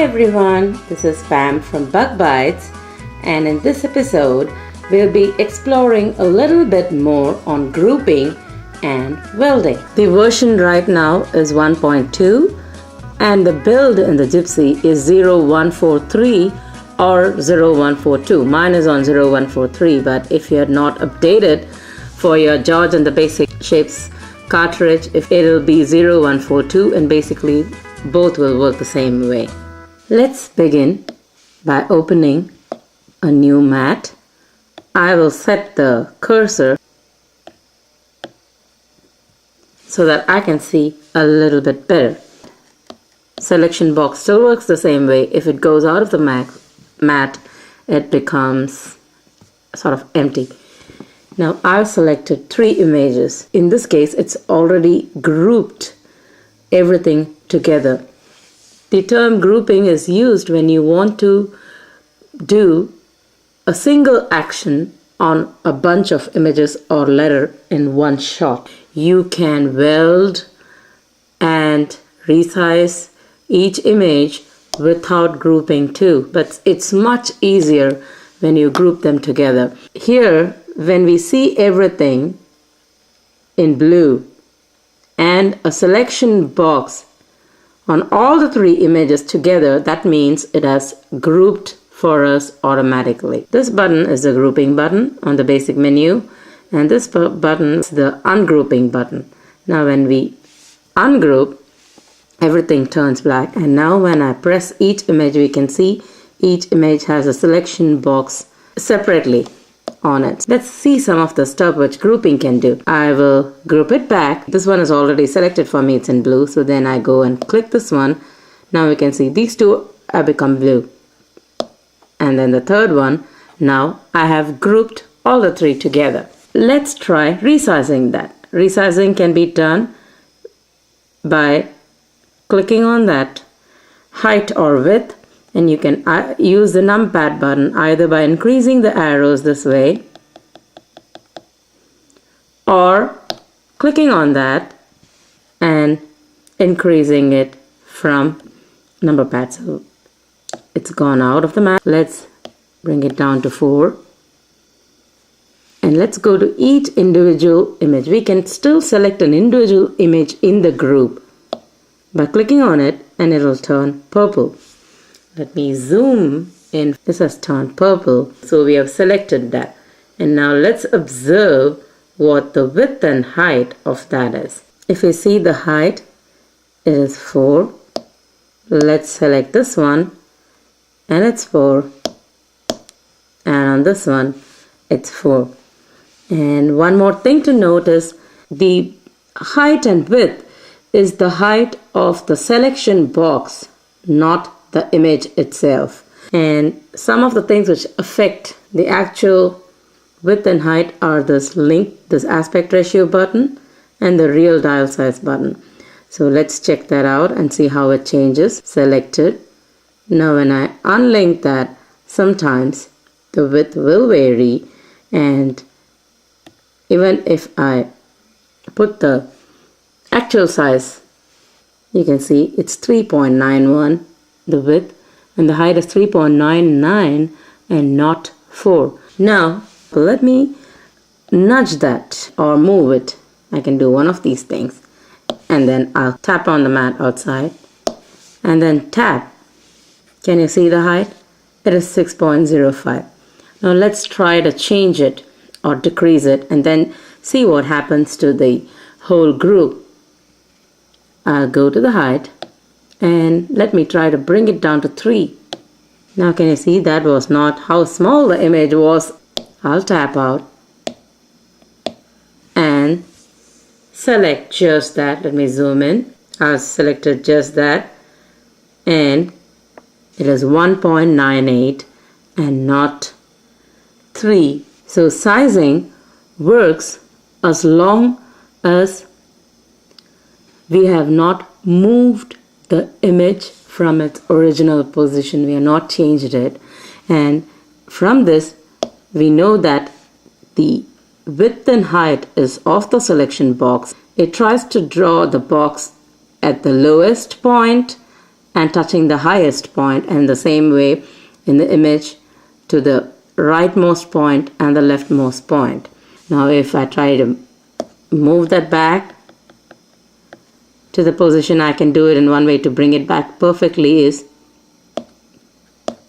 everyone, this is Pam from Bug Bites, and in this episode we'll be exploring a little bit more on grouping and welding. The version right now is 1.2 and the build in the Gypsy is 0143 or 0142. Mine is on 0143, but if you had not updated for your George and the Basic Shapes cartridge, it'll be 0142, and basically both will work the same way. Let's begin by opening a new mat. I will set the cursor so that I can see a little bit better. Selection box still works the same way. If it goes out of the mat, it becomes sort of empty. Now I've selected 3 images. In this case, it's already grouped everything together. The term grouping is used when you want to do a single action on a bunch of images or letter in one shot. You can weld and resize each image without grouping too, but it's much easier when you group them together. Here, when we see everything in blue and a selection box on all the 3 images together, that means it has grouped for us automatically. This button is the grouping button on the basic menu, and this button is the ungrouping button. Now when we ungroup, everything turns black, and now when I press each image, we can see each image has a selection box separately on it. Let's see some of the stuff which grouping can do. I will group it back. This one is already selected for me, it's in blue, so then I go and click this one. Now we can see these 2 have become blue, and then the third one. Now I have grouped all the 3 together. Let's try resizing that. Resizing can be done by clicking on that height or width, and you can use the numpad button either by increasing the arrows this way or clicking on that and increasing it from number pad. So it's gone out of the mat. Let's bring it down to 4, and let's go to each individual image. We can still select an individual image in the group by clicking on it, and it will turn purple. Let me zoom in. This has turned purple, so we have selected that. And now let's observe what the width and height of that is. If you see the height, it is 4. Let's select this one, and it's 4. And on this one, it's 4. And one more thing to notice, the height and width is the height of the selection box, not the image itself. And some of the things which affect the actual width and height are this aspect ratio button and the real dial size button. So let's check that out and see how it changes. Selected. Now when I unlink that, sometimes the width will vary, and even if I put the actual size, you can see it's 3.91 the width, and the height is 3.99 and not 4. Now let me nudge that or move it. I can do one of these things, and then I'll tap on the mat outside and then tap. Can you see the height? It is 6.05. Now let's try to change it or decrease it and then see what happens to the whole group. I'll go to the height and let me try to bring it down to 3. Now can you see that was not how small the image was. I'll tap out and select just that. Let me zoom in. I've selected just that, and it is 1.98 and not 3. So sizing works as long as we have not moved the image from its original position. We have not changed it, and from this we know that the width and height is of the selection box. It tries to draw the box at the lowest point and touching the highest point, and the same way in the image to the rightmost point and the leftmost point. Now if I try to move that back to the position, I can do it in one way to bring it back perfectly is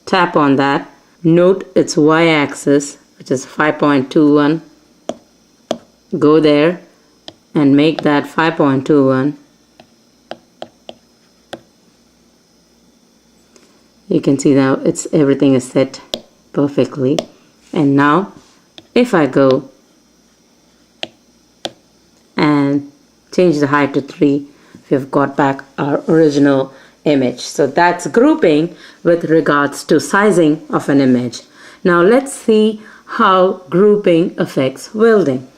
tap on that, note its y-axis, which is 5.21, go there and make that 5.21. You can see now everything is set perfectly. And now if I go and change the height to 3, we've got back our original image. So that's grouping with regards to sizing of an image. Now let's see how grouping affects welding.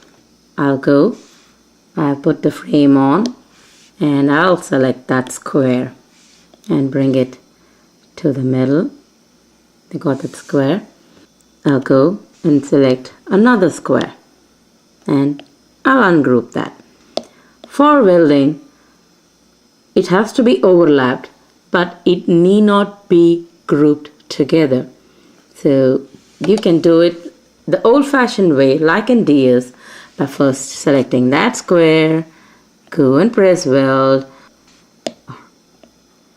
I'll put the frame on and I'll select that square and bring it to the middle. We got that square. I'll go and select another square and I'll ungroup that. For welding, it has to be overlapped, but it need not be grouped together. So you can do it the old-fashioned way, like in DS, by first selecting that square, go and press weld,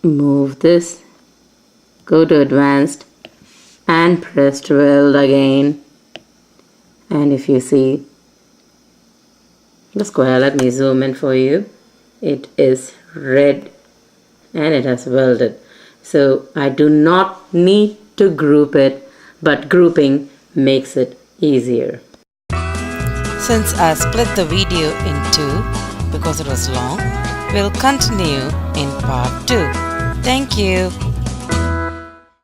move this, go to advanced and press to weld again. And if you see the square, let me zoom in for you, it is red and it has welded. So I do not need to group it, but grouping makes it easier. Since I split the video in two because it was long, we'll continue in part 2. Thank you.